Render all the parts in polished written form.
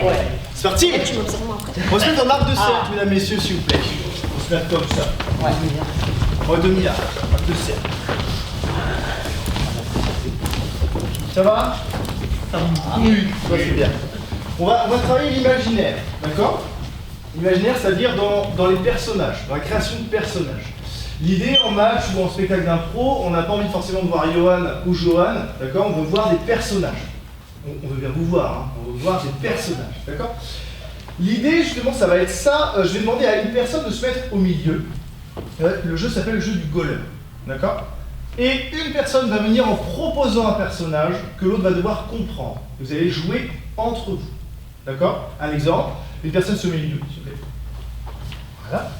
Ouais. C'est parti. Tu m'observes moi après. On se met en marque de cercle, mesdames, messieurs, s'il vous plaît. On se met comme ça. Ouais. En demi-arc, marque de cercle. Ça va? Oui, ça c'est bien. On va travailler l'imaginaire, d'accord? L'imaginaire, c'est-à-dire dans les personnages, dans la création de personnages. L'idée en match ou en spectacle d'impro, on n'a pas envie forcément de voir Johan ou Johan, d'accord? On veut voir des personnages. On veut bien vous voir, hein. On veut voir des personnages, d'accord? L'idée, justement, ça va être ça. Je vais demander à une personne de se mettre au milieu. Le jeu s'appelle le jeu du golem, d'accord? Et une personne va venir en proposant un personnage que l'autre va devoir comprendre. Vous allez jouer entre vous, d'accord? Un exemple, une personne se met au milieu, s'il vous plaît. Voilà.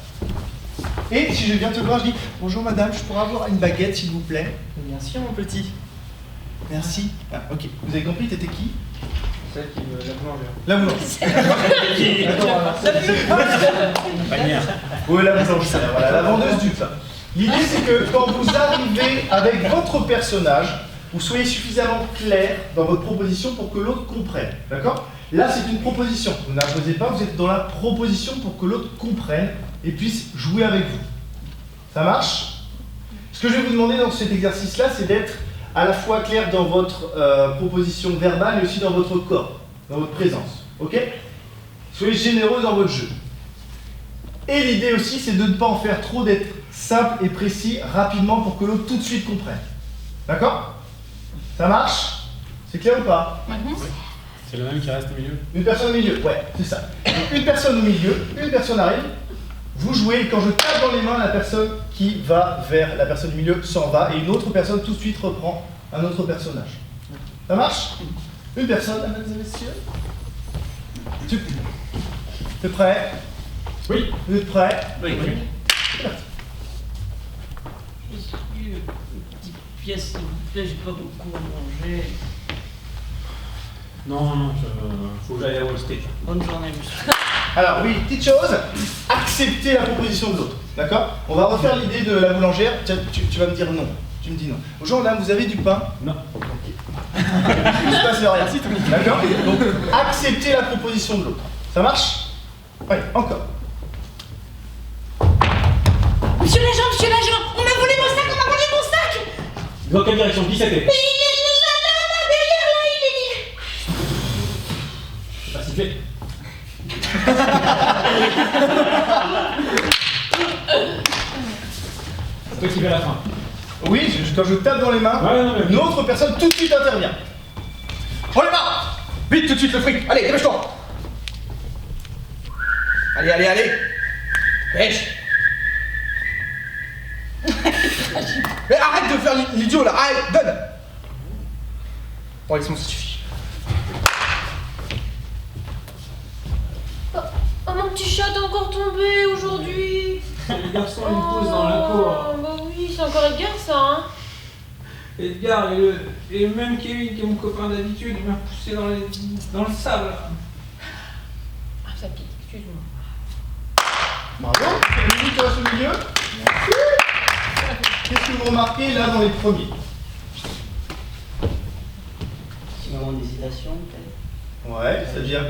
Et si je viens te voir, je dis « Bonjour madame, je pourrais avoir une baguette, s'il vous plaît ?» Bien sûr, mon petit. Merci. Ah, ok. Vous avez compris, t'étais qui? Celle qui veut La la boulangère. boulangère. Oui, la boulangère, voilà, la vendeuse du pain. L'idée, c'est que quand vous arrivez avec votre personnage, vous soyez suffisamment clair dans votre proposition pour que l'autre comprenne. D'accord? Là, c'est une proposition. Vous n'imposez pas, vous êtes dans la proposition pour que l'autre comprenne et puisse jouer avec vous. Ça marche? Ce que je vais vous demander dans cet exercice-là, c'est d'être à la fois clair dans votre proposition verbale et aussi dans votre corps, dans votre présence. Ok? Soyez généreux dans votre jeu. Et l'idée aussi, c'est de ne pas en faire trop, d'être simple et précis rapidement pour que l'autre tout de suite comprenne. D'accord? Ça marche? C'est clair ou pas? C'est le même qui reste au milieu? Une personne au milieu, ouais, c'est ça. Donc, une personne au milieu, une personne arrive, vous jouez, et quand je tape dans les mains, la personne qui va vers la personne du milieu s'en va, et une autre personne tout de suite reprend un autre personnage. Ça marche? Une personne, mesdames et messieurs. T'es prêt? Oui. Vous êtes prêts? Oui. C'est parti. Une petite pièce, s'il vous plaît, j'ai pas beaucoup à manger. Non, faut que j'aille à Wall Street. Bonne journée, monsieur. Alors oui, petite chose, acceptez la proposition de l'autre, d'accord? On va refaire l'idée de la boulangère. Tiens, tu vas me dire non. Tu me dis non. Bonjour madame, vous avez du pain? Non. Ok. Il ne se passe rien. D'accord? Donc, acceptez la proposition de l'autre. Ça marche? Oui, encore. Monsieur l'agent, on m'a volé mon sac, Dans quelle direction? Qui c'était? derrière là, il est C'est pas sifflé. C'est toi qui vais à la fin. Oui, quand je tape dans les mains, Ouais, non, mais... une autre personne tout de suite intervient. Prends les mains! Vite, tout de suite, le fric! Allez, dépêche-toi! Allez! Pêche! Mais arrête de faire l'idiot là! Allez, donne! Bon, allez, c'est bon, ça suffit. Oh, mon petit chat, t'es encore tombé aujourd'hui. Les garçons, ils me poussent dans la cour. Bah oui, c'est encore Edgar ça, hein. Edgar et même Kevin, qui est mon copain d'habitude, il m'a poussé dans le sable. Ah, ça pique, excuse-moi. Bravo! Kevin, tu restes au milieu? Qu'est-ce que vous remarquez là dans les premiers? Petit moment d'hésitation, peut-être. Ouais, c'est-à-dire?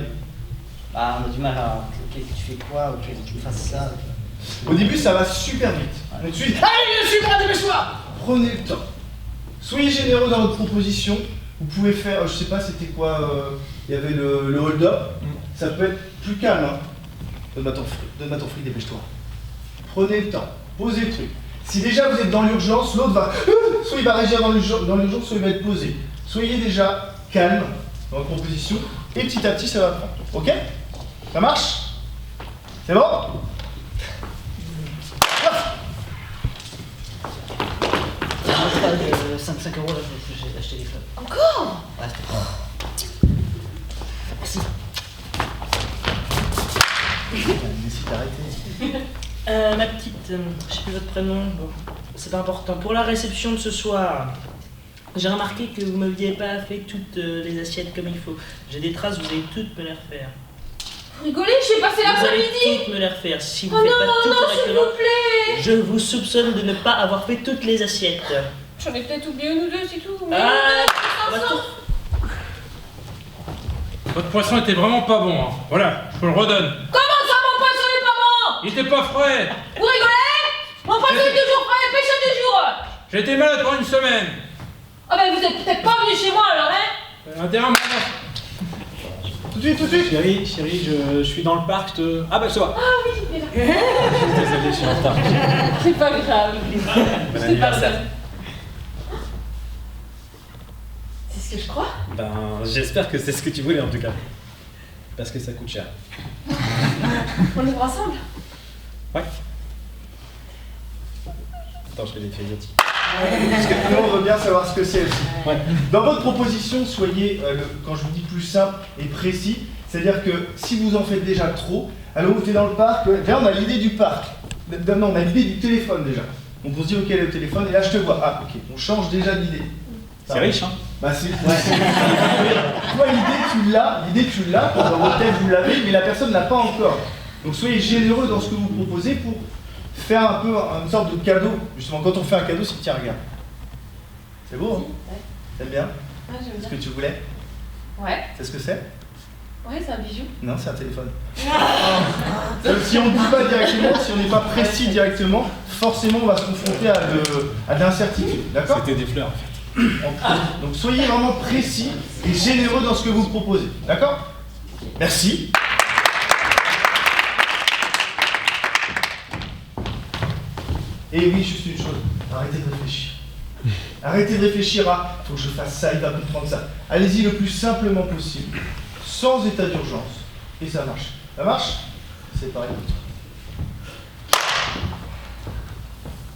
Bah, on a du mal à. Ok, tu fais quoi? Ok, tu fasses ça. Au début, ça va super vite. Mais tout de suite, allez, suis-moi, dépêche-toi! Prenez le temps. Soyez généreux dans votre proposition. Vous pouvez faire, je sais pas, c'était quoi, il y avait le hold-up. Ça peut être plus calme. Hein. Donne-moi ton fric, dépêche-toi. Prenez le temps. Posez le truc. Si déjà vous êtes dans l'urgence, l'autre va, soit il va réagir dans l'urgence, soit il va être posé. Soyez déjà calme dans votre proposition et petit à petit, ça va prendre. Ok? Ça marche? C'est bon? Je pas de 5 € là, j'ai acheté des fleurs. Encore? Ouais, c'était pas. Merci. Décide d'arrêter. Ma petite, je sais plus votre prénom, bon, c'est pas important. Pour la réception de ce soir, j'ai remarqué que vous m'aviez pas fait toutes les assiettes comme il faut. J'ai des traces, vous allez toutes me les refaire. Vous rigolez, j'ai passé Vous allez l'après-midi. toutes me les refaire. Si vous Oh faites non, pas tout non, s'il correctement, vous plaît. je vous soupçonne de ne pas avoir fait toutes les assiettes. J'en ai peut-être oublié une ou deux, c'est tout. Mais Ah, on on va va tout- Votre poisson était vraiment pas bon, hein. Voilà, je vous le redonne. Comment ça, mon poisson n'est pas bon? Il était pas frais. Vous rigolez? Mon poisson est toujours frais, pêche toujours. J'ai été malade pendant une semaine. Ah ben vous êtes peut-être pas venu chez moi alors, hein? Intérêt à mon... Tout de suite, tout de suite. Chérie, je suis dans le parc, je te... Ah bah je te vois. Ah oui, il est là. Désolé, je suis en retard. C'est pas grave. Bon C'est pas grave. anniversaire. C'est ce que je crois. Ben, j'espère que c'est ce que tu voulais en tout cas. Parce que ça coûte cher. On ouvre ensemble. Ouais. Attends, je fais des grignotis. Parce que nous, on veut bien savoir ce que c'est aussi. Ouais. Dans votre proposition, soyez, quand je vous dis plus simple et précis, c'est-à-dire que si vous en faites déjà trop, alors vous êtes dans le parc, déjà on a l'idée du parc. Non, on a l'idée du téléphone déjà. Donc on se dit ok, le téléphone, et là je te vois. Ah ok, on change déjà d'idée. C'est riche, hein? Bah c'est... Toi l'idée tu l'as, dans votre tête vous l'avez, mais la personne n'a pas encore. Donc soyez généreux dans ce que vous proposez pour faire un peu une sorte de cadeau. Justement, quand on fait un cadeau, c'est tiens, regarde. C'est beau, hein? Ouais. T'aimes bien? Ouais, j'aime Ce bien. que tu voulais? Ouais. C'est ce que c'est? Ouais, c'est un bijou. Non, c'est un téléphone. Si on ne dit pas directement, si on n'est pas précis directement, forcément on va se confronter à de l'incertitude. D'accord? C'était des fleurs en fait. Donc soyez vraiment précis et généreux dans ce que vous proposez. D'accord? Merci. Et oui, juste une chose, arrêtez de réfléchir. Arrêtez de réfléchir à « faut que je fasse ça, il va comprendre ça ». Allez-y le plus simplement possible, sans état d'urgence, et ça marche. Ça marche? C'est pareil.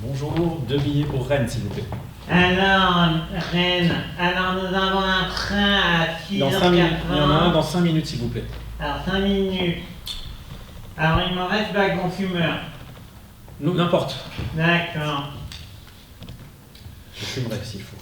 Bonjour, 2 billets pour Rennes s'il vous plaît. Alors, Rennes, alors nous avons un train à 6h80. Dans 5 minutes. Il y en a un dans 5 minutes s'il vous plaît. Alors, 5 minutes. Alors, il m'en reste wagon fumeur. Nous, n'importe. D'accord. Je fumerai s'il faut.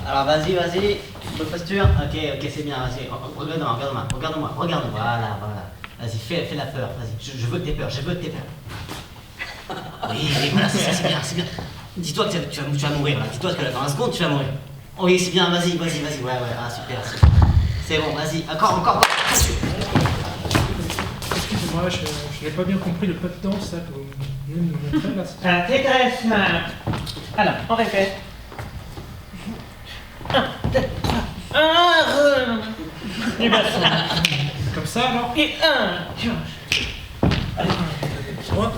Alors vas-y, bonne posture. Ok, c'est bien, vas-y. Regarde-moi. Voilà. Vas-y, fais la peur, vas-y. Je veux que t'aies peur. Oui, voilà, c'est bien. Dis-toi que tu vas mourir, là. Dis-toi que dans un seconde, tu vas mourir. Oui, c'est bien, vas-y. Ouais, ah, super. C'est bon, vas-y, encore. Excusez-moi, je n'ai pas bien compris le pas de danse, là, que vous venez de me montrer, là. C'est très simple. Alors, on répète. 1, 2, 3. Et bien, Comme ça, alors? et 1. Allez. 3.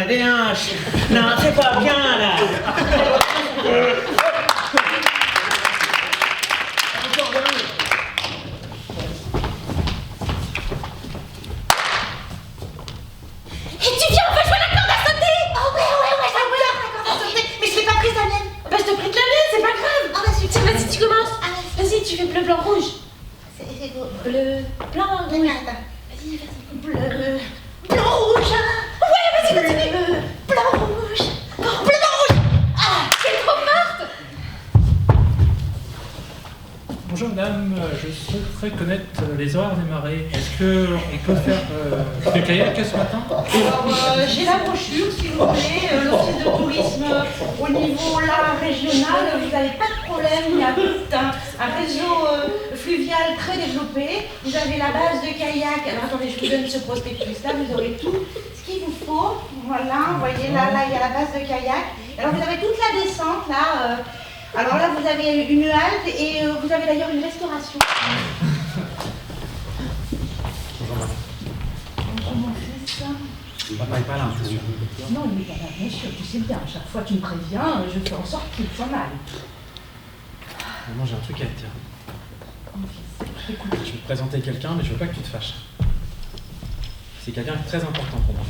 Des hanches. Non, c'est pas bien là. Et tu viens, on va jouer la corde à sauter. Oh ouais, ça va la corde à sauter. Mais je l'ai pas prise la mienne. Bah je te prête la mienne, c'est pas grave. Ah bah super. Vas-y, tu commences. Vas-y, tu fais bleu, blanc, rouge. C'est bleu, blanc, rouge. Vas-y. Bleu, blanc, rouge. Ouais, vas-y, continue. Bleu, blanc, rouge. Bleu, blanc, rouge. Ah, c'est trop forte. Bonjour madame, je souhaiterais connaître les horaires des marées. Est-ce qu'on peut faire du kayak ce matin? Alors, j'ai la brochure, si vous voulez, l'office de tourisme au niveau là régional, vous n'avez pas de problème, il y a tout un réseau fluvial très développé. Vous avez la base de kayak, alors attendez, je vous donne ce prospectus là, vous aurez tout ce qu'il vous faut. Voilà, vous voyez là, il y a la base de kayak. Alors vous avez toute la descente là. Alors là, vous avez une halte et vous avez d'ailleurs une restauration. Comment c'est ça? Papa est pas là, c'est sûr. Non, il n'est pas là, bien sûr, tu sais bien. Chaque fois que tu me préviens, je fais en sorte qu'il s'en aille. Maman, j'ai un truc à te dire. Écoute, Je vais te présenter quelqu'un, mais je veux pas que tu te fâches. C'est quelqu'un de très important pour moi.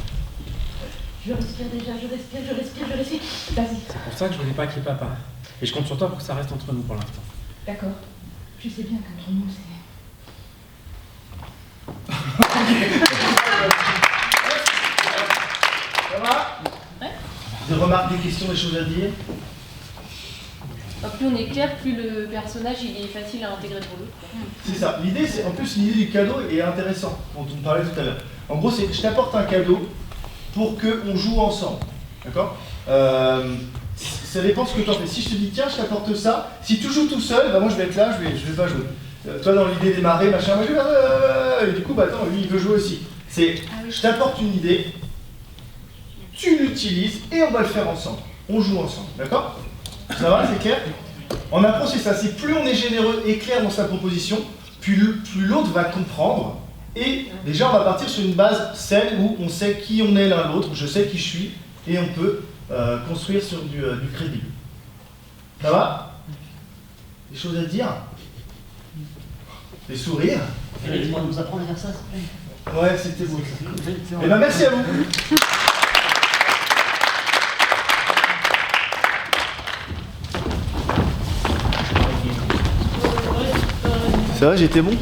je respire déjà, je respire. Vas-y. C'est pour ça que je voulais pas qu'il y ait papa. Et je compte sur toi pour que ça reste entre nous pour l'instant. D'accord. Tu sais bien qu'entre nous, c'est... Ça va? Ouais. Des remarques, des questions, des choses à dire? Plus on est clair, plus le personnage il est facile à intégrer pour l'autre. C'est ça. L'idée, c'est en plus l'idée du cadeau est intéressante, dont on parlait tout à l'heure. En gros, c'est je t'apporte un cadeau pour qu'on joue ensemble. D'accord? Ça dépend de ce que tu en fais. Si je te dis tiens, je t'apporte ça, si tu joues tout seul, bah moi je vais être là, je vais pas jouer. Toi dans l'idée des marées, machin, moi je vais et du coup bah attends, lui il veut jouer aussi. C'est je t'apporte une idée, tu l'utilises et on va le faire ensemble. On joue ensemble, d'accord? Ça va, c'est clair? En approche, c'est ça, c'est plus on est généreux et clair dans sa proposition, plus l'autre va comprendre. Et déjà, on va partir sur une base saine où on sait qui on est l'un l'autre, je sais qui je suis, et on peut construire sur du crédible. Ça va? Des choses à dire? Des sourires? Félix, tu pourrais nous apprendre à faire ça, s'il te plaît? Ouais, c'était beau ça. Eh ben, merci à vous. Ça va, j'étais bon?